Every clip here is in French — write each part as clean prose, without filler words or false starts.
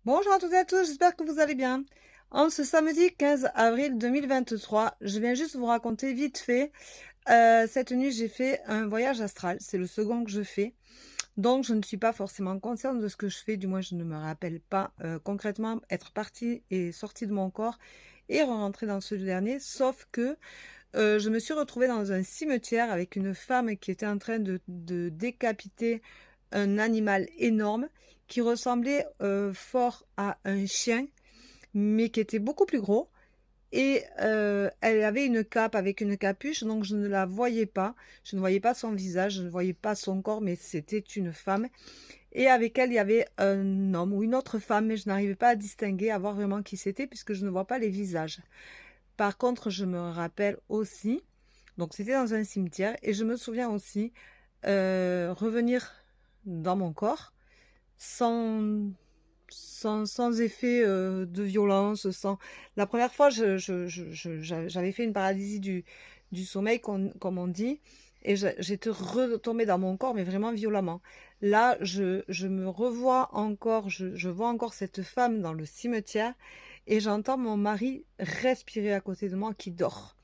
Bonjour à toutes et à tous, j'espère que vous allez bien. En ce samedi 15 avril 2023, je viens juste vous raconter vite fait. Cette nuit, j'ai fait un voyage astral. C'est le second que je fais. Donc, je ne suis pas forcément consciente de ce que je fais. Du moins, je ne me rappelle pas concrètement être partie et sortie de mon corps et rentrer dans ce dernier. Sauf que je me suis retrouvée dans un cimetière avec une femme qui était en train de décapiter un animal énorme qui ressemblait fort à un chien, mais qui était beaucoup plus gros. Et elle avait une cape avec une capuche, donc je ne la voyais pas. Je ne voyais pas son visage, je ne voyais pas son corps, mais c'était une femme. Et avec elle, il y avait un homme ou une autre femme, mais je n'arrivais pas à distinguer, à voir vraiment qui c'était, puisque je ne vois pas les visages. Par contre, je me rappelle aussi, donc c'était dans un cimetière, et je me souviens aussi revenir dans mon corps sans, sans effet de violence. Sans... La première fois, j'avais fait une paralysie du sommeil, comme on dit, et j'étais retombée dans mon corps, mais vraiment violemment. Là, je me revois encore, je vois encore cette femme dans le cimetière, et j'entends mon mari respirer à côté de moi qui dort.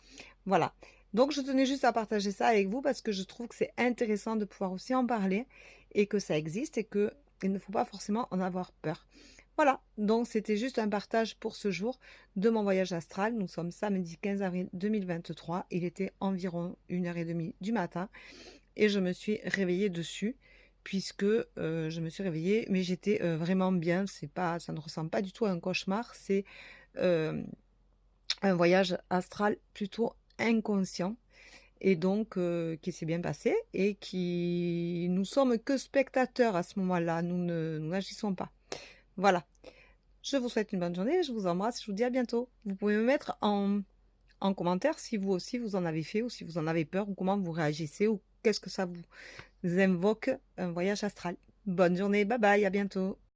Voilà. Donc, je tenais juste à partager ça avec vous parce que je trouve que c'est intéressant de pouvoir aussi en parler et que ça existe et que il ne faut pas forcément en avoir peur. Voilà. Donc, c'était juste un partage pour ce jour de mon voyage astral. Nous sommes samedi 15 avril 2023. Il était environ 1h30 du matin et je me suis réveillée dessus puisque je me suis réveillée, mais j'étais vraiment bien. C'est pas, ça ne ressemble pas du tout à un cauchemar. C'est euh, un voyage astral plutôt inconscient et donc qui s'est bien passé et qui nous sommes que spectateurs à ce moment-là, nous n'agissons pas. Voilà. Je vous souhaite une bonne journée, je vous embrasse, je vous dis à bientôt. Vous pouvez me mettre en commentaire si vous aussi vous en avez fait ou si vous en avez peur ou comment vous réagissez ou qu'est-ce que ça vous invoque un voyage astral. Bonne journée, bye bye, à bientôt.